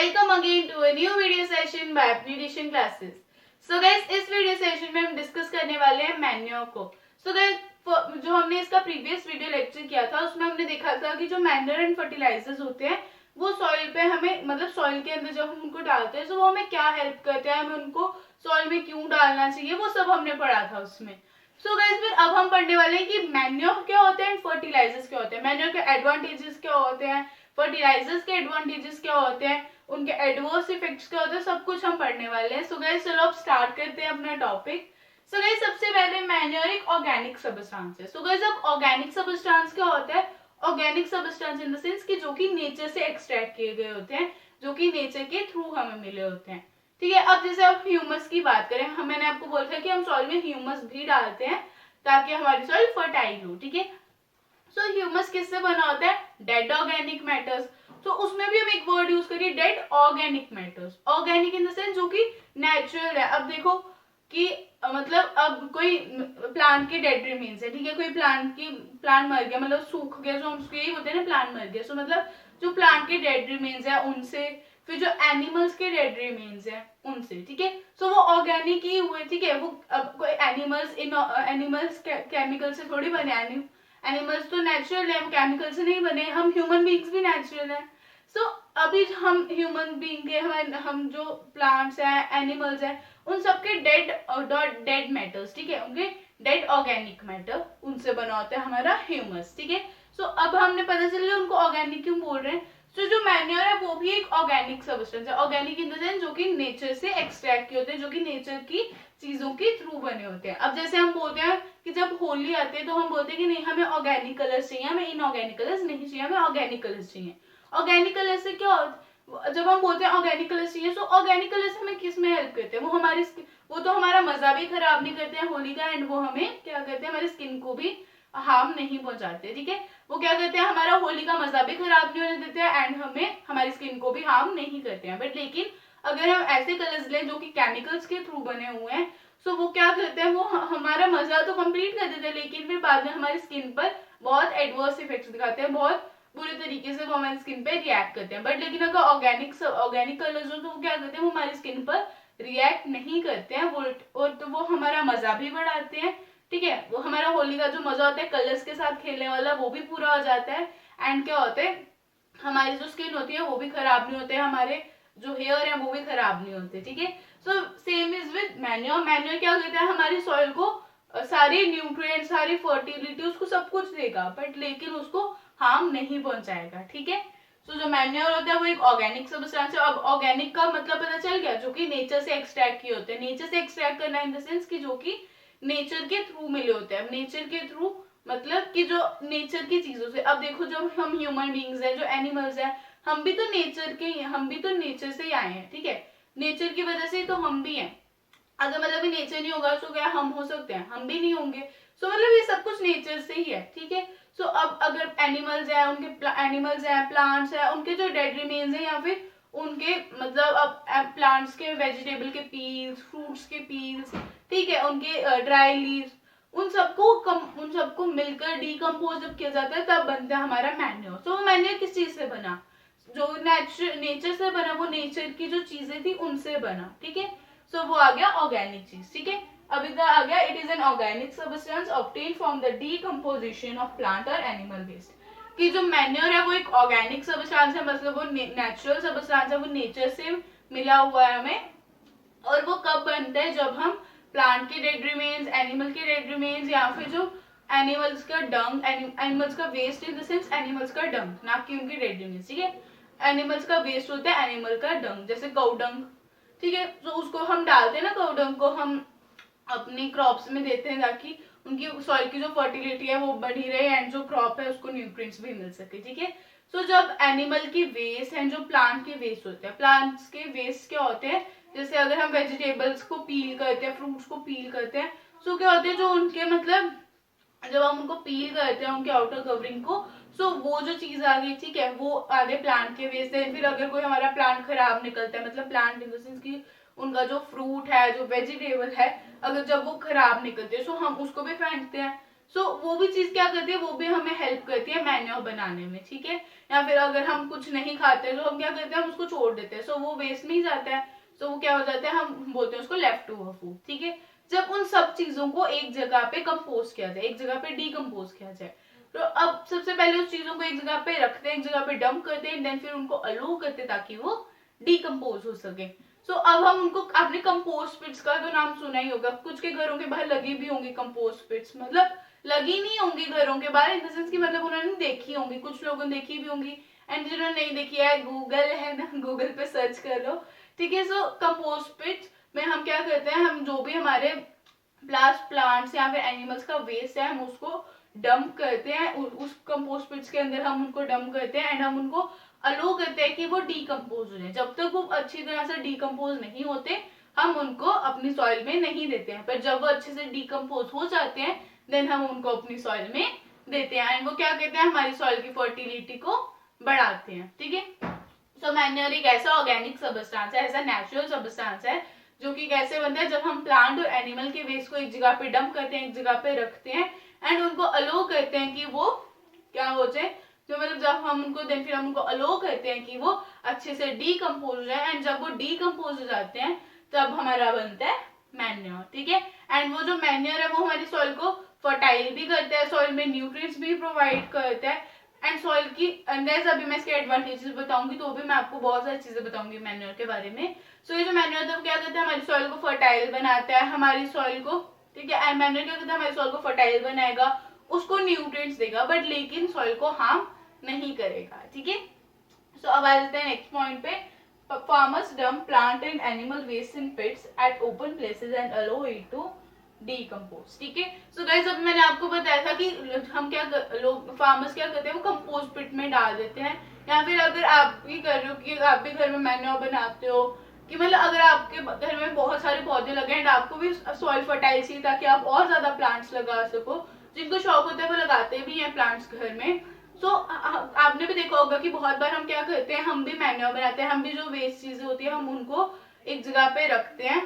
welcome again to a new video session by अपनी addition classes. So guys, इस video session में हम discuss करने वाले हैं मैन्योर को। सो गाइस, जो हमने इसका प्रीवियस वीडियो लेक्चर किया था उसमें हमने देखा था कि जो मैन्योर एंड फर्टिलाइजर्स होते हैं वो सॉइल पे हमें, मतलब सॉइल के अंदर जब हम उनको डालते हैं तो वो हमें क्या हेल्प करते हैं, हमें उनको सॉइल में क्यों डालना चाहिए, वो सब हमने पढ़ा था उसमें। सो गाइस, फिर अब हम पढ़ने वाले हैं कि मैन्योर क्या होते हैं एंड फर्टिलाइजर्स क्या होते हैं, मैन्योर के एडवांटेजेस क्या होते हैं, फर्टिलाइजर्स के एडवांटेजेस क्या होते हैं, उनके एडवर्स इफेक्ट्स क्या होते हैं, सब कुछ हम पढ़ने वाले हैं। सो गाइस, चलो अब स्टार्ट करते हैं अपना टॉपिक। सो गाइस, सबसे पहले मैन्योर एक ऑर्गेनिक सबस्टेंस है। सो गाइस, अब ऑर्गेनिक सबस्टेंस क्या होता है? Organic substance in the sense कि जो कि नेचर से एक्सट्रैक्ट किए गए होते हैं, जो कि नेचर के थ्रू हमें मिले होते हैं। ठीक है, अब जैसे अब ह्यूमस की बात करें, मैंने आपको बोला था कि हम सॉइल में ह्यूमस भी डालते हैं ताकि हमारी सॉइल फर्टाइल हो। ठीक है, सो ह्यूमस किससे बना होता है? Dead organic matters. तो उसमें भी हम एक वर्ड यूज करिए, dead organic matters. Organic in the sense जो कि नेचुरल है। अब देखो कि मतलब अब कोई प्लांट के डेड रिमेन्स है, ठीक है, कोई प्लांट मर गया, मतलब सूख गया, जो हम यही बोलते हैं ना, प्लांट मर गया। सो मतलब जो प्लांट के डेड रिमेन्स है उनसे, फिर जो एनिमल्स के डेड रिमेन्स है उनसे, ठीक है, सो वो ऑर्गेनिक ही हुए। ठीक है, वो अब कोई एनिमल्स केमिकल से थोड़ी बने, एनिमल्स तो नेचुरल है, वो केमिकल से नहीं बने। हम ह्यूमन बींग्स भी नेचुरल है। सो अभी हम ह्यूमन बींग के हम जो प्लांट्स हैं, एनिमल्स हैं, उन सबके डेड मैटर्स, ठीक है, उनके डेड ऑर्गेनिक मैटर, उनसे बना होता है हमारा ह्यूमस। ठीक है, सो अब हमने पता चल गया उनको ऑर्गेनिक क्यों बोल रहे हैं। तो जो मैन्योर है वो भी एक ऑर्गेनिक सबस्टेंस है। ऑर्गेनिक इन द सेंस जो कि नेचर से एक्सट्रैक्ट किए होते हैं, जो कि नेचर की चीजों के थ्रू बने होते हैं। अब जैसे हम बोलते हैं कि जब होली आती है तो हम बोलते हैं कि नहीं, हमें ऑर्गेनिक कलर्स चाहिए, हमें इनऑर्गेनिक कलर्स नहीं चाहिए, हमें ऑर्गेनिक कलर्स चाहिए। ऑर्गेनिक कलर से क्या जब हम बोलते हैं ऑर्गेनिक कलर्स चाहिए, तो ऑर्गेनिक कलर्स हमें किस में हेल्प करते हैं? वो तो हमारा मजा भी खराब नहीं करते हैं होली का, एंड वो हमें क्या करते हैं, हमारी स्किन को भी हार्म नहीं पहुंचाते। ठीक है, वो क्या करते हैं, हमारा होली का मजा भी खराब नहीं होने देते हैं एंड हमें हमारी स्किन को भी हार्म नहीं करते हैं। बट लेकिन अगर हम ऐसे कलर्स लें जो कि केमिकल्स के थ्रू बने हुए हैं, सो वो क्या करते हैं, वो हमारा मजा तो कंप्लीट कर देते हैं, लेकिन फिर बाद में हमारी स्किन पर बहुत एडवर्स इफेक्ट्स दिखाते हैं, बहुत बुरे तरीके से वो हमारी स्किन पे रिएक्ट करते हैं। बट लेकिन अगर ऑर्गेनिक कलर्स हो तो वो क्या करते हैं, वो हमारी स्किन पर रिएक्ट नहीं करते हैं, और तो वो हमारा मजा भी बढ़ाते हैं। ठीक है, वो हमारा होली का जो मजा होता है कलर्स के साथ खेलने वाला, वो भी पूरा हो जाता है। एंड क्या होता है, हमारी जो स्किन होती है वो भी खराब नहीं होते, हमारे जो हेयर है वो भी खराब नहीं होते। ठीक है, so same is with manure. Manure क्या करता है, हमारी सॉइल को सारे न्यूट्रिएंट, सारी फर्टिलिटी, उसको सब कुछ देगा, बट लेकिन उसको हार्म नहीं पहुंचाएगा। ठीक है, सो जो मैन्योर होता है वो एक ऑर्गेनिक सब्सटेंस है। अब ऑर्गेनिक का मतलब पता चल गया, जो कि नेचर से एक्सट्रैक्ट किए होते हैं। नेचर से एक्सट्रैक्ट करना इन द सेंस कि जो कि नेचर के थ्रू मिले होते हैं। नेचर के थ्रू मतलब कि जो नेचर की चीजों से। अब देखो, जो हम ह्यूमन बींग्स हैं, जो एनिमल्स हैं, हम भी तो नेचर से ही आए हैं। ठीक है, नेचर की वजह से तो हम भी हैं। अगर मतलब नेचर नहीं होगा तो क्या हम हो सकते हैं? हम भी नहीं होंगे। सो मतलब ये सब कुछ नेचर से ही है। ठीक है, सो अब अगर एनिमल्स हैं, प्लांट्स हैं, उनके जो डेड रिमेन्स हैं, या फिर उनके मतलब अब प्लांट्स के वेजिटेबल के पील्स, फ्रूट्स के पील्स, ठीक है, उनके ड्राई लीव्स, उन सबको मिलकर डीकम्पोज जब किया जाता है तब बनता है हमारा मैन्योर। तो वो मैन्योर किस चीज से बना? जो नेचर से बना, वो नेचर की जो चीजें थी उनसे बना। ठीक है, सो वो आ गया ऑर्गेनिक चीज। ठीक है, अब इधर आ गया, it is an organic substance obtain from the decomposition of plant और एनिमल वेस्ट। कि जो मैन्योर है वो एक ऑर्गेनिक सब्सटेंस है, मतलब वो नेचुरल सब्सटेंस है, वो नेचर से मिला हुआ है हमें। और वो कब बनता है? जब हम प्लांट के डेड रिमेन्स, एनिमल के डेड रिमेन्स, या फिर जो एनिमल्स का डंग, एनिमल्स का waste in the sense animals का डंग, ना कि उनके डेड रिमेन्स। ठीक है, एनिमल्स का वेस्ट होता है एनिमल का डंग, जैसे काउ डंग। ठीक है, तो उसको हम डालते हैं ना, काउ डंग को हम अपनी क्रॉप्स में देते हैं ताकि उनकी सॉइल की जो फर्टिलिटी है वो बढ़ी रहे एंड जो क्रॉप है उसको न्यूट्रिएंट्स भी मिल सके। ठीक है, सो जब एनिमल की वेस्ट एंड जो प्लांट के वेस्ट होते हैं, प्लांट्स के वेस्ट क्या होते हैं, जैसे अगर हम वेजिटेबल्स को पील करते हैं, फ्रूट्स को पील करते हैं, सो क्या होते हैं, जो उनके मतलब जब हम उनको पील करते हैं, उनके आउटर कवरिंग को, सो वो जो चीज आ गई, ठीक है, वो आगे प्लांट के वेस्ट है। फिर अगर कोई हमारा प्लांट खराब निकलता है, मतलब प्लांट इन द सेंस की उनका जो फ्रूट है, जो वेजिटेबल है, अगर जब वो खराब निकलते हैं, सो हम उसको भी फेंकते हैं। सो वो भी चीज क्या करती है, वो भी हमें हेल्प करती है मैन्योर बनाने में, ठीक है। या फिर अगर हम कुछ नहीं खाते तो हम क्या करते हैं, हम उसको छोड़ देते हैं, सो वो वेस्ट नहीं जाता है, सो वो क्या हो जाता है, हम बोलते हैं उसको लेफ्ट ओवर फूड, ठीक है। जब उन सब चीजों को एक जगह पे कंपोज किया जाए, एक जगह पे डीकम्पोज किया जाए, तो अब सबसे पहले उस चीजों को एक जगह पे रखते हैं, एक जगह पे डंप करते हैं, देन फिर उनको अलो करते हैं ताकि वो डीकम्पोज हो सके। सो अब हम उनको, आपने कंपोस्ट पिट्स का तो नाम सुना ही होगा, कुछ के घरों के बाहर लगी भी होंगी कंपोस्ट पिट्स, मतलब लगी नहीं होंगी घरों के बाहर इन द सेंस की मतलब उन्होंने देखी होंगी, कुछ लोगों ने देखी भी होंगी, एंड जिन्होंने नहीं देखी है गूगल है ना, गूगल पे सर्च कर लो, ठीक है। सो कंपोस्ट पिट में हम क्या करते हैं, हम जो भी हमारे प्लांट्स या फिर एनिमल्स का वेस्ट है हम उसको डंप करते हैं, उस कंपोस्ट पिट्स के अंदर हम उनको डंप करते हैं, एंड हम उनको अलो करते हैं कि वो डीकम्पोज हो जाए। जब तक वो अच्छी तरह से डीकम्पोज नहीं होते हम उनको अपनी सॉइल में नहीं देते हैं, पर जब वो अच्छे से डीकम्पोज हो जाते हैं देन हम उनको अपनी सॉइल में देते हैं, एंड वो क्या कहते हैं, हमारी सॉइल की फर्टिलिटी को बढ़ाते हैं, ठीक है। सो मैन्योर एक ऐसा ऑर्गेनिक सबस्टांस है, ऐसा नेचुरल सबस्टांस है जो कि कैसे बनता है, जब हम प्लांट और एनिमल के वेस्ट को एक जगह पे डंप करते हैं, एक जगह पे रखते हैं, एंड उनको अलो करते हैं कि वो क्या हो जाए, जो मतलब जब हम उनको देन फिर हम उनको अलो करते हैं कि वो अच्छे से डीकम्पोज हो जाए, एंड जब वो डीकम्पोज हो जाते हैं तब हमारा बनता है मैन्योर, ठीक है। एंड वो जो मैन्योर है वो हमारी सॉइल को फर्टाइल भी करता है, सॉइल में न्यूट्रिएंट्स भी प्रोवाइड करता है, एंड सॉइल की अंदर अभी मैं इसके एडवांटेजेस बताऊंगी, तो भी मैं आपको बहुत सारी चीजें बताऊंगी मैन्योर के बारे में। सो ये जो मैन्योर है वो क्या करता है, हमारी सॉइल को फर्टाइल बनाता है, हमारी सॉइल को, ठीक है। मैन्योर क्या करता है, हमारी सॉइल को फर्टाइल बनाएगा, उसको न्यूट्रिएंट्स देगा, बट लेकिन सॉइल को हार्म नहीं करेगा, ठीक है। सो अब आ जाते हैं नेक्स्ट पॉइंट पे, farmers dump plant and animal waste in pits at open places and allow it to decompose, ठीक है। सो गाइस अब मैंने आपको बताया था कि हम क्या लोग फार्मर्स क्या करते हैं, वो कंपोस्ट पिट में डाल देते हैं, या फिर अगर आप भी कर रहे हो कि आप भी घर में मैन्योर बनाते हो, कि मतलब अगर आपके घर में बहुत सारे पौधे लगे एंड आपको भी सॉइल फर्टाइल चाहिए ताकि आप और ज्यादा प्लांट्स लगा सको, जिनको शौक होता है वो लगाते भी हैं प्लांट्स घर में। सो आपने भी देखा होगा कि बहुत बार हम क्या करते हैं, हम भी मैन्योर बनाते हैं, हम भी जो वेस्ट चीजें होती है हम उनको एक जगह पे रखते हैं,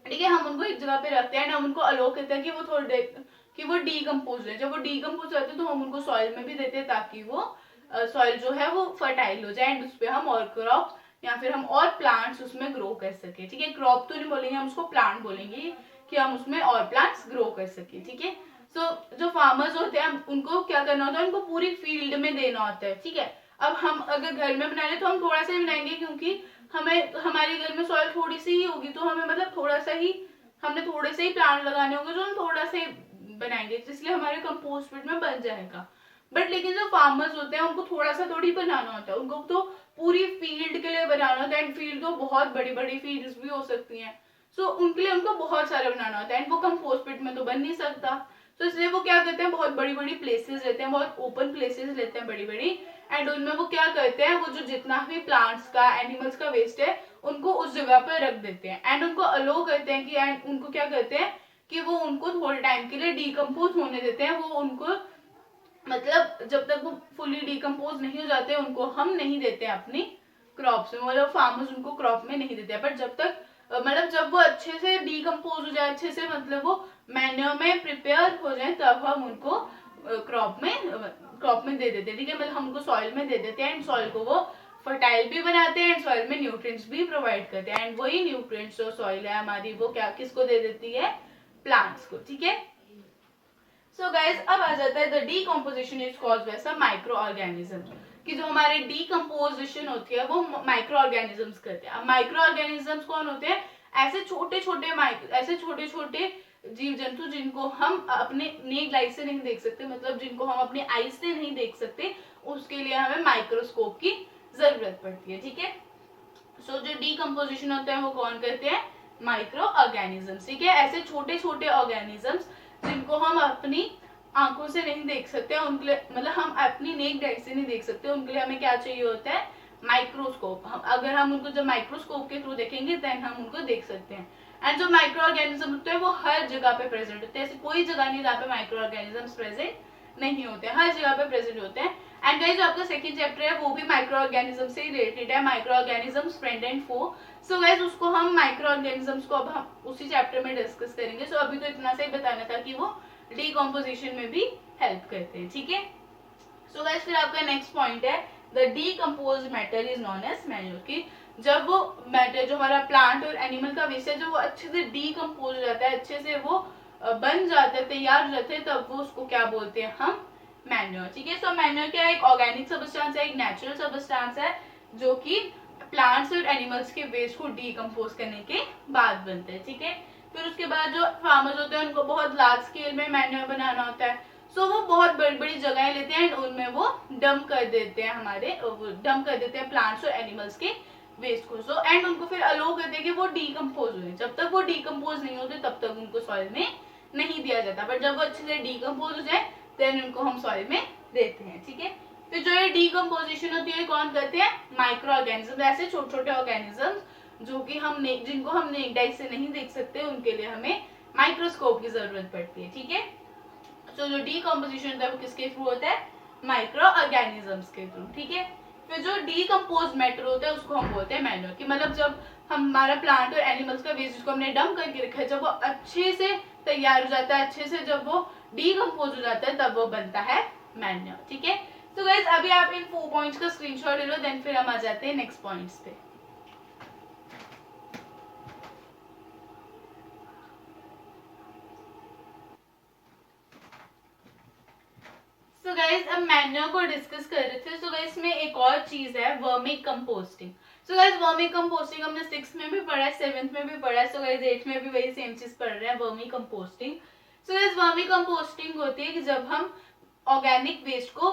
ठीक है। हम उनको एक जगह पे रखते हैं, हम उनको अलो करते हैं कि वो थोड़ी देर कि वो डीकम्पोज है, जब वो डीकम्पोज होते हैं तो हम उनको सॉइल में भी देते हैं ताकि वो सॉइल जो है वो फर्टाइल हो जाए, एंड उस पर हम और क्रॉप या फिर हम और प्लांट्स उसमें ग्रो कर सके, ठीक है। क्रॉप तो नहीं बोलेंगे, हम उसको प्लांट बोलेंगे कि हम उसमें और प्लांट्स ग्रो कर सके, ठीक है। सो जो फार्मर्स होते हैं उनको क्या करना होता है, उनको पूरी फील्ड में देना होता है, ठीक है। अब हम अगर घर में बना रहे तो हम थोड़ा सा ही बनाएंगे, क्योंकि हमें हमारे घर में सॉइल थोड़ी सी ही होगी, तो हमें मतलब थोड़ा सा ही, हमने थोड़े से ही प्लांट लगाने होंगे जो हम थोड़ा सा ही बनाएंगे, इसलिए हमारे कंपोस्ट पिट में बन जाएगा। बट लेकिन जो फार्मर्स होते हैं उनको थोड़ा सा थोड़ी बनाना होता है, उनको तो पूरी फील्ड के लिए बनाना होता है, एंड फील्ड तो बहुत बड़ी बड़ी फील्ड्स भी हो सकती हैं, सो उनके लिए उनको बहुत सारा बनाना होता है, एंड वो कंपोस्ट पिट में तो बन नहीं सकता, तो इसलिए वो क्या करते हैं, बहुत बड़ी बड़ी प्लेसेस लेते हैं, बहुत ओपन प्लेसेस लेते हैं बड़ी बड़ी, एंड उनमें वो क्या करते हैं, वो जो जितना भी प्लांट्स का एनिमल्स का वेस्ट है उनको उस जगह पर रख देते हैं, एंड उनको अलो करते हैं कि एंड उनको क्या करते हैं कि वो उनको थोड़े टाइम के लिए डीकम्पोज होने देते हैं, वो उनको मतलब जब तक वो फुली डीकम्पोज नहीं हो जाते उनको हम नहीं देते हैं अपनी क्रॉप्स में, मतलब फार्मर्स उनको क्रॉप में नहीं देते हैं, पर जब तक मतलब जब वो अच्छे से डीकम्पोज हो जाए, अच्छे से मतलब वो मैन्योर में प्रिपेयर हो जाए, तब हम उनको क्रॉप में दे देते हैं, ठीक है। मतलब हम उनको सॉइल में दे देते हैं, एंड सॉइल को वो फर्टाइल भी बनाते हैं, एंड सॉइल में न्यूट्रिएंट्स भी प्रोवाइड करते हैं, एंड वही न्यूट्रिएंट्स जो सॉइल है हमारी वो क्या किसको दे देती है, प्लांट्स को, ठीक है। सो गाइज अब आ जाता है the decomposition is caused by some microorganism, कि जो हमारे डीकम्पोजिशन होती है वो माइक्रो ऑर्गेनिजम्स करते हैं। अब माइक्रो ऑर्गेनिजम्स कौन होते हैं, ऐसे छोटे छोटे जीव जंतु जिनको हम अपने नेक लाइट से नहीं देख सकते, मतलब जिनको हम अपने आईज से नहीं देख सकते, उसके लिए हमें माइक्रोस्कोप की जरूरत पड़ती है, ठीक है। सो जो डीकम्पोजिशन होता है वो कौन करते हैं, माइक्रो ऑर्गेनिजम्स, ठीक है। ऐसे छोटे छोटे ऑर्गेनिजम्स जिनको हम अपनी आंखों से नहीं देख सकते, उनके लिए मतलब हम अपनी नेक आइज से नहीं देख सकते, उनके लिए हमें क्या चाहिए होता है, माइक्रोस्कोप। अगर हम उनको जब माइक्रोस्कोप के थ्रू देखेंगे देन हम उनको देख सकते हैं, एंड जो माइक्रो ऑर्गेनिज्म होते हैं वो हर जगह पे प्रेजेंट होते हैं, ऐसी कोई जगह नहीं जहाँ पे माइक्रो ऑर्गेनिजम्स प्रेजेंट नहीं होते, हर जगह पे प्रेजेंट होते हैं। एंड गाइस जो आपका सेकंड चैप्टर है वो भी माइक्रो ऑर्गेनिज्म से रिलेटेड है, microorganisms friend and foe. So guys उसको हम माइक्रो ऑर्गेनिजम्स को अब हम उसी चैप्टर में डिस्कस करेंगे। सो अभी तो इतना से ही बताना था कि वो डीकम्पोजिशन में भी हेल्प करते हैं, ठीक है। सो गाइस फिर आपका नेक्स्ट पॉइंट है the decompose matter is known as manure, कि जब वो मैटर जो हमारा प्लांट और एनिमल का वेस्ट है जो वो अच्छे से डीकम्पोज हो जाता है, अच्छे से वो बन जाता है, तैयार हो जाते हैं, तब वो उसको क्या बोलते हैं हम मैन्योर, ठीक है। सो मैन्योर क्या है, एक ऑर्गेनिक सब्सटेंस है, एक नेचुरल सब्सटेंस है जो कि प्लांट्स और एनिमल्स के वेस्ट को डीकम्पोज करने के बाद बनते हैं, ठीक है। फिर उसके बाद जो फार्मर्स होते हैं उनको बहुत लार्ज स्केल में मैन्योर बनाना होता है, सो वो बहुत बड़ी बड़ी जगह लेते हैं एंड उनमें वो डंप कर देते हैं, डंप कर देते हैं प्लांट्स और एनिमल्स के वेस्ट को। सो एंड उनको फिर अलो करते हैं कि वो डीकम्पोज हो, जब तक वो डीकम्पोज नहीं होते तब तक उनको सॉइल में नहीं दिया जाता, बट जब वो अच्छे से डीकम्पोज हो जाए देन उनको हम सॉइल में देते हैं, ठीक है। फिर जो ये डीकम्पोजिशन होती है कौन करते हैं, माइक्रो ऑर्गेनिज्म, ऐसे छोटे छोटे ऑर्गेनिज्म जो कि हम जिनको हम नेक्ड आई से नहीं देख सकते, उनके लिए हमें माइक्रोस्कोप की जरूरत पड़ती है, ठीक है। तो जो डीकम्पोजिशन होता है वो किसके थ्रू होता है, माइक्रो ऑर्गेनिजम्स के थ्रू, ठीक है। फिर जो डीकम्पोज मैटर होता है उसको हम बोलते हैं मैन्योर, कि मतलब जब हमारा प्लांट और एनिमल्स का वेस्ट जिसको हमने डंप करके रखा है, जब वो अच्छे से तैयार हो जाता है, अच्छे से जब वो डीकम्पोज हो जाता है तब वो बनता है मैन्योर, ठीक है। तो गाइस अभी आप इन 4 पॉइंट्स का स्क्रीनशॉट ले लो, देन फिर हम आ जाते हैं नेक्स्ट पॉइंट्स पे। सो गाइस अब मैन्योर को डिस्कस कर रहे थे। सो गाइस में एक और चीज है vermi composting. So guys vermi composting हमने 6th में भी पढ़ा है, 7th में भी पढ़ा है, सो गाइस 8th में भी वही सेम चीज पढ़ रहे हैं, vermi composting. So guys vermi composting होती है कि जब हम ऑर्गेनिक वेस्ट को,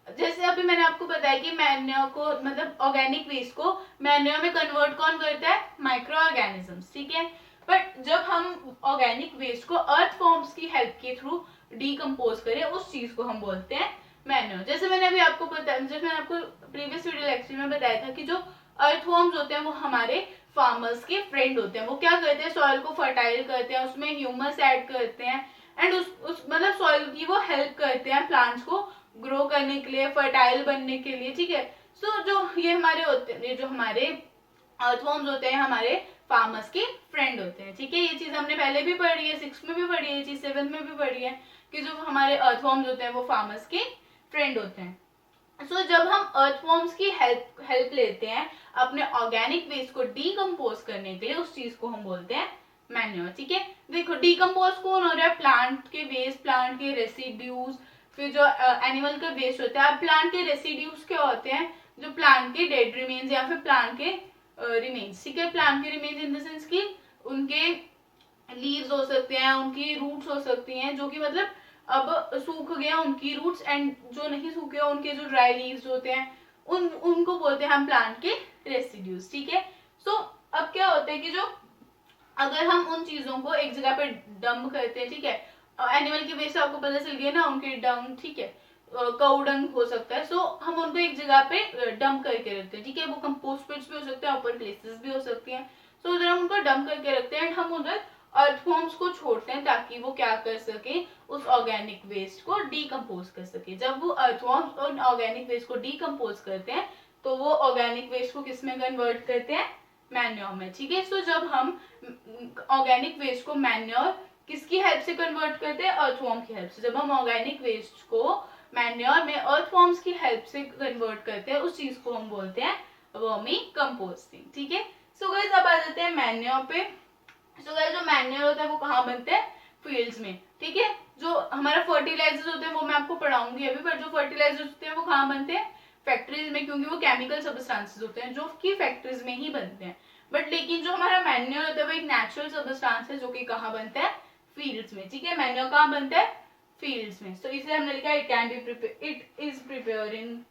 जैसे अभी मैंने आपको बताया कि मैन्योर को मतलब ऑर्गेनिक वेस्ट को मैन्योर में कन्वर्ट कौन करता है, माइक्रो ऑर्गेनिजम्स, ठीक है। बट जब हम ऑर्गेनिक वेस्ट को अर्थ फॉर्म्स की हेल्प के थ्रू डीकम्पोज करें, उस चीज को हम बोलते हैं मैन्योर। जैसे मैंने अभी आपको जैसे मैंने आपको प्रीवियस वीडियो लेक्चर में बताया था कि जो अर्थवॉर्म्स होते हैं वो हमारे फार्मर्स के फ्रेंड होते हैं, वो क्या करते हैं, सॉइल को फर्टाइल करते हैं, उसमें ह्यूमस ऐड करते हैं एंड उस मतलब सॉइल की वो हेल्प करते हैं प्लांट्स को ग्रो करने के लिए, फर्टाइल बनने के लिए, ठीक है। सो जो ये हमारे होते हैं, जो हमारे अर्थवॉर्म्स होते हैं हमारे फार्मर्स के फ्रेंड होते हैं, ठीक है। ये चीज हमने पहले भी पढ़ी है, 6th में भी पढ़ी है, ये चीज 7th में भी पढ़ी है कि जो हमारे अर्थवॉर्म्स होते हैं वो फार्मर्स के फ्रेंड होते हैं। सो जब हम अर्थवॉर्म्स की हेल्प लेते हैं अपने ऑर्गेनिक वेस्ट को डीकम्पोज करने के लिए, उस चीज को हम बोलते हैं मैन्योर, ठीक है। देखो डीकम्पोज कौन हो रहा है, प्लांट के वेस्ट, प्लांट के रेसिड्यूज, फिर जो एनिमल का वेस्ट होता है। अब प्लांट के रेसिड्यूज क्या होते हैं, जो प्लांट के डेड रिमेन्स या फिर प्लांट के रिमेन्स, ठीक है। प्लांट के रिमेन्स इन द सेंस की उनके लीव्स हो सकते हैं, उनकी रूट्स हो सकती हैं जो कि मतलब अब सूख गया उनकी रूट्स, एंड जो नहीं सूखे उनके जो ड्राई लीव्स होते हैं उनको बोलते हैं हम प्लांट के रेसिड्यूज, ठीक है। सो अब क्या होता है कि जो अगर हम उन चीजों को एक जगह पे डंप करते हैं, ठीक है, एनिमल की वेस्ट आपको पता चल गया ना, उनके डंग, ठीक है, काऊ डंग हो सकता है, सो हम उनको एक जगह पे डंप करके रखते हैं, ठीक है। वो कंपोस्ट पिट्स भी हो सकते हैं, ओपन प्लेसेस भी हो सकती हैं, सो उधर हम उनको डंप करके रखते हैं एंड हम उधर अर्थवॉर्म्स को छोड़ते हैं ताकि वो क्या कर सके, उस ऑर्गेनिक वेस्ट को डीकम्पोज कर सके। जब वो अर्थवॉर्म्स और ऑर्गेनिक वेस्ट को डीकम्पोज करते हैं तो वो ऑर्गेनिक वेस्ट को किस में कन्वर्ट करते हैं, मैन्योर में, ठीक है। सो जब हम ऑर्गेनिक वेस्ट को मैन्योर किसकी हेल्प से कन्वर्ट करते हैं, अर्थवॉर्म की हेल्प से। जब हम ऑर्गेनिक वेस्ट को मैन्योर में अर्थवॉर्म्स की हेल्प से कन्वर्ट करते हैं, उस चीज को हम बोलते हैं वर्मी कंपोस्टिंग, ठीक है। सो गाइस अब आ जाते हैं मैन्योर पे। सो गाइस जो मैन्योर होता है वो कहाँ बनते हैं, फील्ड्स में, ठीक है। जो हमारा फर्टिलाइजर्स होते हैं वो मैं आपको पढ़ाऊंगी अभी, पर जो फर्टिलाइजर्स होते हैं वो कहाँ बनते हैं, फैक्ट्रीज में, क्योंकि वो केमिकल सब्सटेंसेस होते हैं जो कि फैक्ट्रीज में ही बनते हैं। बट लेकिन जो हमारा मैन्योर होता है वो एक नेचुरल सब्सटेंस है जो कि कहाँ बनता है, फील्ड्स में, ठीक है। मैन्योर कहाँ बनता है, फील्ड्स में। तो इसलिए हमने लिखा it can be it is prepare in,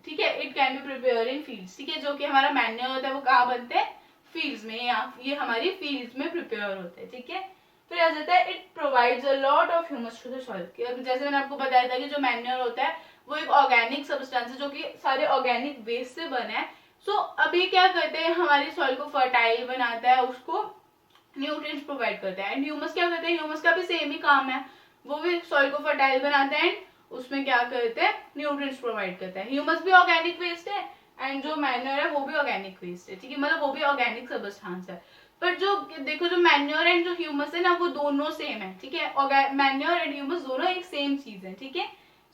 ठीक है, it can be prepare in fields, ठीक है। जो कि हमारा मैन्योर होता है वो कहाँ बनते हैं, फील्ड्स में, या ये हमारी फील्ड्स में प्रिपेयर होते हैं, ठीक है। फिर आ जाता है it provides a lot of humus to the soil. जैसे मैंने आपको बताया था कि जो मैन्योर होता है वो एक ऑर्गेनिक सब्सटेंस है जो कि सारे ऑर्गेनिक वेस्ट से बना है। सो अब ये क्या करते हैं, हमारी सॉइल को फर्टाइल बनाता है, उसको न्यूट्रिएंट्स प्रोवाइड करता है। एंड ह्यूमस क्या करते हैं, ह्यूमस का भी सेम ही काम है, वो भी सॉइल को फर्टाइल बनाते हैं एंड उसमें क्या करते हैं, न्यूट्रिएंट्स प्रोवाइड करता है। ह्यूमस भी ऑर्गेनिक वेस्ट है एंड जो मैन्योर है वो भी ऑर्गेनिक वेस्ट है, ठीक है, मतलब वो भी ऑर्गेनिक सब्सटेंस है। पर जो देखो जो मैन्योर एंड जो ह्यूमस है ना वो दोनों सेम है, ठीक है। और मैन्योर एंड ह्यूमस दोनों एक सेम चीज है, ठीक है।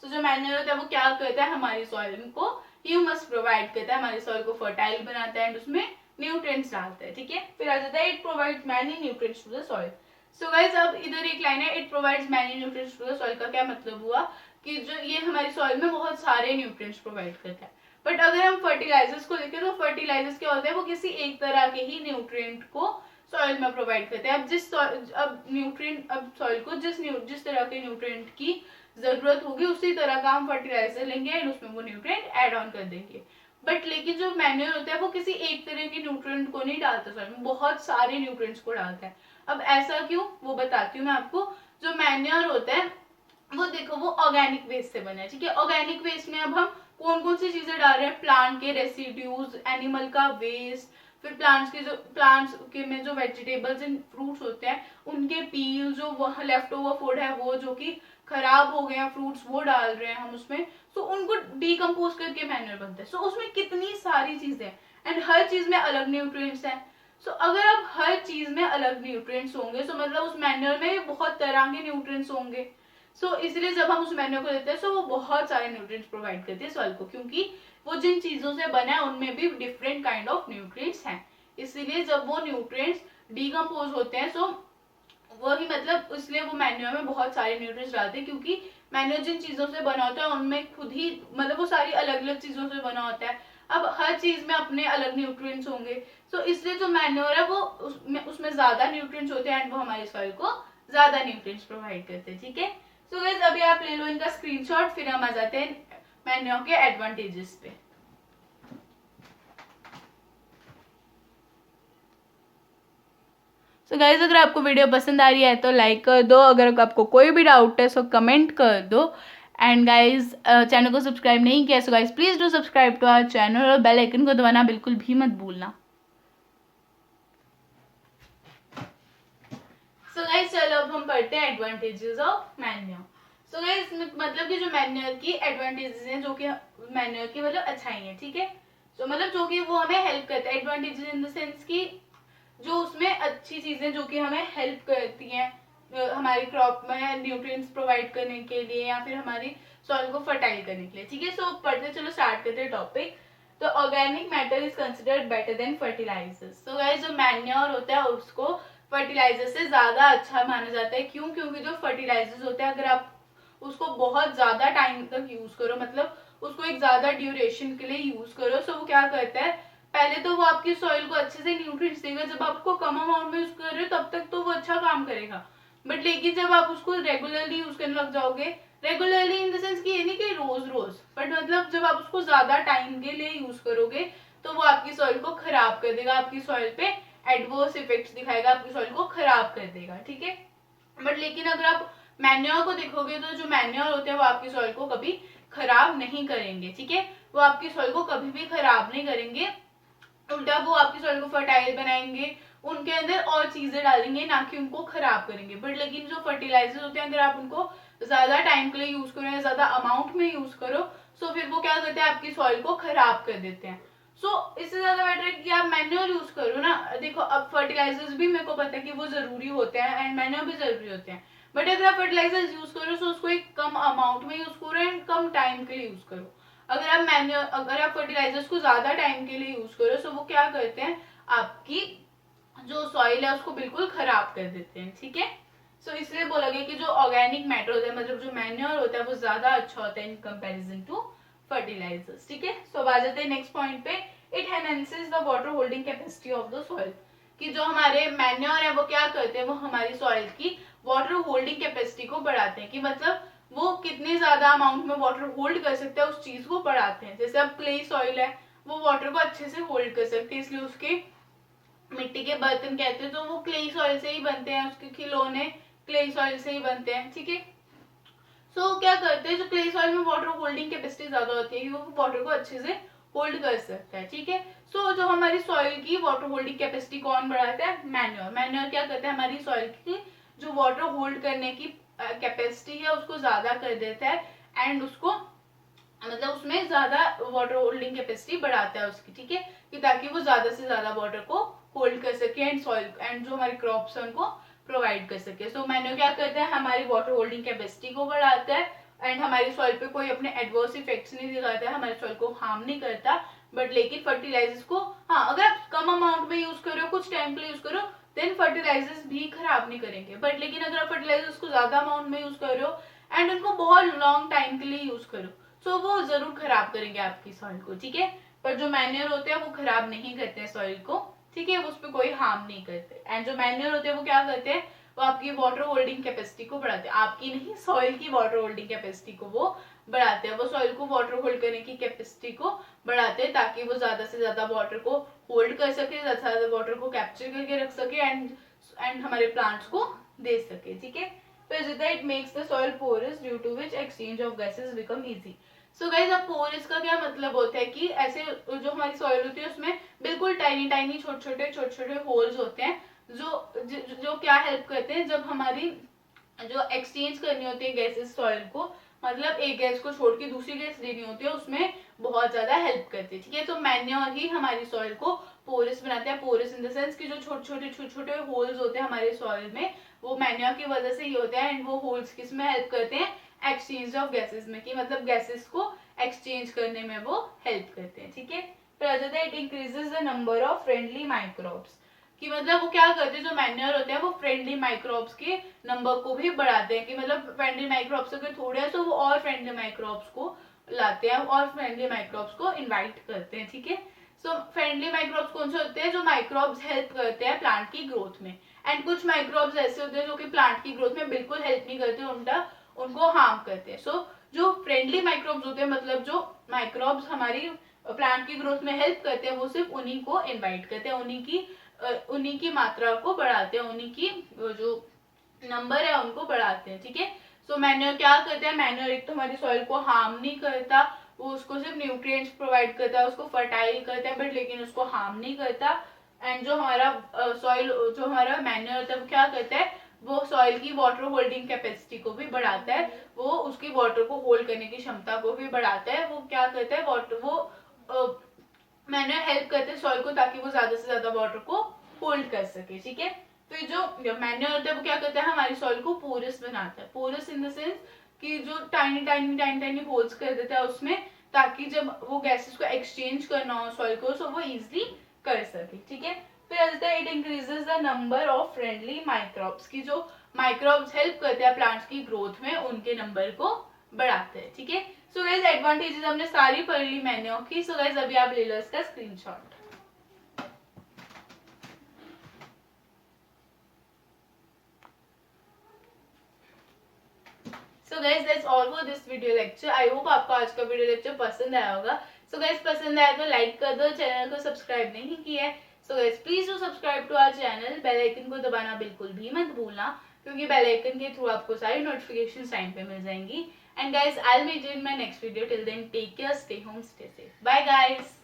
तो जो मैन्योर होता है वो क्या करता है, हमारी सॉइल को ह्यूमस प्रोवाइड करता है, हमारी सॉइल को फर्टाइल बनाता है एंड उसमें न्यूट्रिएंट्स डालता है, ठीक है। फिर आ जाता है it provides many nutrients to the soil. So guys अब इधर एक लाइन है, it provides many nutrients to the soil का क्या मतलब हुआ कि जो ये हमारी सॉइल में बहुत सारे न्यूट्रिएंट्स प्रोवाइड करता है। बट अगर हम फर्टिलाइजर्स को देखें तो फर्टिलाइजर्स क्या होता है, वो किसी एक तरह के ही न्यूट्रिएंट को सॉइल में प्रोवाइड करते हैं। अब न्यूट्रिएंट अब सॉइल को जिस तरह के न्यूट्रिएंट की जरूरत होगी उसी तरह का हम फर्टिलाइजर लेंगे एंड उसमें वो न्यूट्रिएंट ऐड ऑन कर देंगे। बट लेकिन जो मैन्योर होता है वो किसी एक तरह के न्यूट्रिएंट को नहीं डालता सॉइल में, बहुत सारे न्यूट्रिएंट्स को डालता है। अब ऐसा क्यों वो बताती हूँ मैं आपको। जो मैन्योर होता है वो देखो वो ऑर्गेनिक वेस्ट से बना है, ठीक है। ऑर्गेनिक वेस्ट में अब हम कौन कौन सी चीजें डाल रहे हैं, प्लांट के रेसिड्यूज, एनिमल का वेस्ट, फिर प्लांट्स के में जो वेजिटेबल्स एंड फ्रूट्स होते हैं उनके पील, जो लेफ्ट ओवर फूड है वो जो कि खराब हो गए हैं फ्रूट्स वो डाल रहे हैं हम उसमें। सो उनको डीकम्पोज करके मैन्योर बनता है। सो उसमें कितनी सारी चीजें एंड हर चीज में अलग न्यूट्रिएंट्स हैं। सो अगर अब हर चीज में अलग न्यूट्रिएंट्स होंगे तो मतलब उस मैन्योर में भी बहुत तरह के न्यूट्रिएंट्स होंगे। सो इसलिए जब हम उस मैन्योर को देते हैं सो वो बहुत सारे न्यूट्रिएंट्स प्रोवाइड करती है सॉइल को, क्योंकि वो जिन चीजों से बना है उनमें भी डिफरेंट काइंड ऑफ न्यूट्रिएंट्स हैं। इसलिए जब वो न्यूट्रिएंट्स डीकम्पोज होते हैं सो वही मतलब इसलिए वो मैन्योर में बहुत सारे न्यूट्रिएंट्स डालते हैं, क्योंकि मैन्योर जिन चीजों से बना होता है उनमें खुद ही मतलब वो सारी अलग अलग चीजों से बना होता है। अब हर चीज में अपने अलग न्यूट्रिएंट्स होंगे। सो इसलिए जो मैन्योर है वो उसमें ज्यादा न्यूट्रिएंट्स होते हैं एंड वो हमारी सॉइल को ज्यादा न्यूट्रिएंट्स प्रोवाइड करते हैं, ठीक है। सो गाइस अभी आप ले लो इनका स्क्रीनशॉट, फिर हम आ जाते हैं मैन्योर के एडवांटेजेस पे। सो गाइस अगर आपको वीडियो पसंद आ रही है तो लाइक कर दो, अगर आपको कोई भी डाउट है सो कमेंट कर दो। एंड गाइस चैनल को सब्सक्राइब नहीं किया so guys please do subscribe to our channel और बेल आइकन को दबाना बिल्कुल भी मत भूलना। सो गाइस चलो अब हम पढ़ते हैं advantages of manure. So guys मतलब कि जो मैन्योर की एडवांटेजेस हैं, जो कि मैन्योर की मतलब अच्छाई है, ठीक है। सो मतलब जो कि वो हमें हेल्प करता है, एडवांटेजेस इन द सेंस की जो उसमें अच्छी चीजें जो कि हमें हेल्प करती हैं हमारी क्रॉप में न्यूट्रिएंट्स प्रोवाइड करने के लिए या फिर हमारी सॉइल को फर्टाइल करने के लिए, ठीक है। सो पढ़ते चलो स्टार्ट करते हैं टॉपिक। तो organic matter is considered better than fertilisers. तो गाइस जो मैन्योर होता है उसको फर्टिलाइजर से ज्यादा अच्छा माना जाता है। क्यों? क्योंकि जो फर्टिलाइजर्स होते हैं अगर आप उसको बहुत ज्यादा टाइम तक यूज करो, मतलब उसको एक ज्यादा ड्यूरेशन के लिए यूज करो, तो वो क्या करता है, पहले तो वो आपकी सॉइल को अच्छे से न्यूट्रिएंट्स देगा। जब आप उसको कम अमाउंट में यूज कर रहे हो तब तक तो वो अच्छा काम करेगा। बट लेकिन जब आप उसको रेगुलरली यूज करने लग जाओगे, रेगुलरली इन द सेंस कि ये नहीं कि रोज रोज, बट मतलब जब आप उसको ज्यादा टाइम के लिए यूज करोगे तो वो आपकी सॉइल को खराब कर देगा, आपकी सॉइल पे एडवर्स इफेक्ट्स दिखाएगा, आपकी सॉइल को खराब कर देगा, ठीक है। बट लेकिन अगर आप मैन्योर को देखोगे तो जो मैन्योर होते हैं वो आपकी सॉइल को कभी खराब नहीं करेंगे, ठीक है। वो आपकी सॉइल को कभी भी खराब नहीं करेंगे, उल्टा वो आपकी सॉइल को फर्टाइल बनाएंगे, उनके अंदर और चीजें डालेंगे, ना कि उनको खराब करेंगे। बट लेकिन जो फर्टिलाइजर होते हैं अगर आप उनको ज्यादा टाइम के लिए यूज करो या ज्यादा अमाउंट में यूज करो सो फिर वो क्या करते हैं, आपकी सॉइल को खराब कर देते हैं। सो इससे ज्यादा बेटर है कि आप मैन्योर यूज करो ना। देखो अब फर्टिलाइजर्स भी मेरे को पता है कि वो जरूरी होते हैं एंड मैन्योर भी जरूरी होते हैं, बट अगर आप फर्टिलाइजर्स यूज करो तो उसको एक कम अमाउंट में यूज करो एंड कम टाइम के लिए यूज करो। अगर आप फर्टिलाइजर्स को ज्यादा टाइम के लिए यूज करो तो वो क्या करते हैं, आपकी जो सॉइल है उसको बिल्कुल खराब कर देते हैं, ठीक है। सो इसलिए बोला गया कि जो ऑर्गेनिक मैटर होता है, मतलब जो मैन्योर होता है वो ज्यादा अच्छा होता है इन कंपैरिजन टू फर्टिलाइजर्स, ठीक है। सो आ जाते हैं नेक्स्ट पॉइंट पे, it enhances the water holding capacity of the soil. कि जो हमारे मैन्योर है वो क्या करते हैं, वो हमारी सॉइल की वाटर होल्डिंग कैपेसिटी को बढ़ाते हैं, कि मतलब वो कितने ज्यादा अमाउंट में वाटर होल्ड कर सकते हैं उस चीज को बढ़ाते हैं। जैसे अब क्ले सॉइल है वो वाटर को अच्छे से होल्ड कर सकते हैं, इसलिए उसके मिट्टी के बर्तन कहते हैं तो वो क्ले सॉइल से ही बनते हैं, उसके खिलौने क्ले सॉइल से ही बनते हैं, ठीक है। सो क्या करते हैं, जो क्ले सॉइल में वाटर होल्डिंग कैपेसिटी ज्यादा होती है, वो वाटर को अच्छे से होल्ड कर सकता है, ठीक है। सो जो हमारी सॉइल की वाटर होल्डिंग कैपेसिटी कौन बढ़ाता है, मैन्योर। मैन्योर क्या करता है, हमारी सॉइल की जो वाटर होल्ड करने की कैपेसिटी है उसको ज्यादा कर देता है एंड उसको मतलब उसमें ज्यादा वाटर होल्डिंग कैपेसिटी बढ़ाता है उसकी, ठीक है, कि ताकि वो ज्यादा से ज्यादा वाटर को होल्ड कर सके एंड सॉइल एंड जो हमारी क्रॉप्स है उनको प्रोवाइड कर सके। सो मैन्योर क्या करता है, हमारी वाटर होल्डिंग कैपेसिटी को बढ़ाता है एंड हमारी सॉइल पे कोई अपने एडवर्स इफेक्ट्स नहीं दिखाता है, हमारे सॉइल को हार्म नहीं करता। बट लेकिन फर्टिलाइजर्स को, हाँ, अगर आप कम अमाउंट में यूज करो, कुछ टाइम के लिए यूज करो, देन फर्टिलाइजर्स भी खराब नहीं करेंगे। बट लेकिन अगर आप फर्टिलाइजर्स को ज्यादा अमाउंट में यूज कर रहे हो एंड उनको बहुत लॉन्ग टाइम के लिए यूज करो, सो वो जरूर खराब करेंगे आपकी सॉइल को, ठीक है। पर जो मैन्योर होते हैं वो खराब नहीं करते हैं सॉइल को, ठीक है, उस पर कोई हार्म नहीं करते। एंड जो मैन्योर होते हैं वो क्या करते हैं, वो आपकी वाटर होल्डिंग कैपेसिटी को बढ़ाते हैं, आपकी नहीं, सॉइल की वाटर होल्डिंग कैपेसिटी को वो बढ़ाते हैं। वो सॉइल को वाटर होल्ड करने की कैपेसिटी को बढ़ाते हैं ताकि वो ज्यादा से ज्यादा वाटर को होल्ड कर सके, ज्यादा से ज्यादा वाटर को कैप्चर करके रख सके एंड हमारे प्लांट्स को दे सके, ठीक है। फिर it makes the soil porous due to which exchange of gases become easy. So guys, अब पोरस का क्या मतलब होता है कि ऐसे जो हमारी सॉइल होती है उसमें बिल्कुल टाइनी टाइनी छोटे छोटे होल्स होते हैं जो क्या हेल्प करते हैं, जब हमारी जो एक्सचेंज करनी होती है गैसेस सॉइल को, मतलब एक गैस को छोड़ के दूसरी गैस लेनी होती है, उसमें बहुत ज्यादा हेल्प करती है, ठीक है। तो मैन्योर ही हमारी सॉइल को पोरस बनाते हैं। पोरस इन द सेंस कि जो छोटे छोटे होल्स होते हैं हमारे सॉइल में, वो मैन्योर की वजह से ही होते हैं एंड वो होल्स किस में हेल्प करते हैं, एक्सचेंज ऑफ गैसेस में, कि मतलब गैसेस को एक्सचेंज करने में वो हेल्प करते हैं, ठीक है। फिर it increases the number of friendly microbes, कि मतलब वो क्या करते हैं, जो मैन्योर होते हैं वो फ्रेंडली माइक्रोब्स के नंबर को भी बढ़ाते हैं, कि मतलब फ्रेंडली माइक्रोब्स अगर थोड़े हैं तो वो और फ्रेंडली माइक्रोब्स को लाते हैं और फ्रेंडली माइक्रोब्स को इनवाइट करते हैं, ठीक है। सो फ्रेंडली माइक्रोब्स कौन से होते हैं, जो माइक्रोब्स हेल्प करते हैं प्लांट की ग्रोथ में, एंड कुछ माइक्रोब्स ऐसे होते हैं जो कि प्लांट की ग्रोथ में बिल्कुल हेल्प नहीं करते, उल्टा उनको हार्म करते हैं। सो जो फ्रेंडली माइक्रोब्स होते हैं, मतलब जो माइक्रोब्स हमारी प्लांट की ग्रोथ में हेल्प करते हैं, वो सिर्फ उन्हीं को इनवाइट करते हैं, उन्हीं की मात्रा को बढ़ाते हैं, उन्हीं की जो नंबर है उनको बढ़ाते हैं, ठीक है। सो मैन्योर क्या करते हैं, मैन्योर एक तो हमारी सॉइल को हार्म नहीं करता, वो उसको सिर्फ न्यूट्रिएंट्स प्रोवाइड करता है, उसको फर्टाइल करता है, बट लेकिन उसको हार्म नहीं करता। एंड जो हमारा सॉइल, जो हमारा मैन्योर होता है वो क्या करता है, वो सॉइल की वाटर होल्डिंग कैपेसिटी को भी बढ़ाता है, वो उसकी वाटर को होल्ड करने की क्षमता को भी बढ़ाता है। वो क्या करता है, वाटर वो मैन्योर हेल्प करते हैं सॉइल को ताकि वो ज्यादा से ज्यादा वाटर को होल्ड कर सके, ठीक है। फिर जो मैन्योर होता है वो क्या करता है, हमारी सॉइल को पोरस बनाता है। पोरस इन द सेंस कि जो टाइनी होल्स कर देता है उसमें, ताकि जब वो गैसेस को एक्सचेंज करना हो सॉइल को, सो वो इजिली कर सके, ठीक है। फिर it increases the number of friendly microbes, की जो माइक्रोब्स हेल्प करते हैं प्लांट्स की ग्रोथ में, उनके नंबर को बढ़ाते हैं, ठीक है। सो गाइस, एडवांटेजेस हमने सारी पढ़ ली मैन्योर की। सो गाइस, अभी आप ले लो इसका screenshot. So guys, that's all for this video lecture. I hope आपको आज का वीडियो लेक्चर पसंद आया होगा। सो गाइस, पसंद आया तो लाइक कर दो, चैनल को सब्सक्राइब नहीं किया है so guys please do subscribe to our channel. Bell icon को दबाना बिल्कुल भी मत भूलना, क्योंकि बेल आइकन के थ्रू आपको सारी नोटिफिकेशन टाइम पे मिल जाएंगी। And guys, I will meet you in my next video. Till then, take care, stay home, stay safe, bye guys.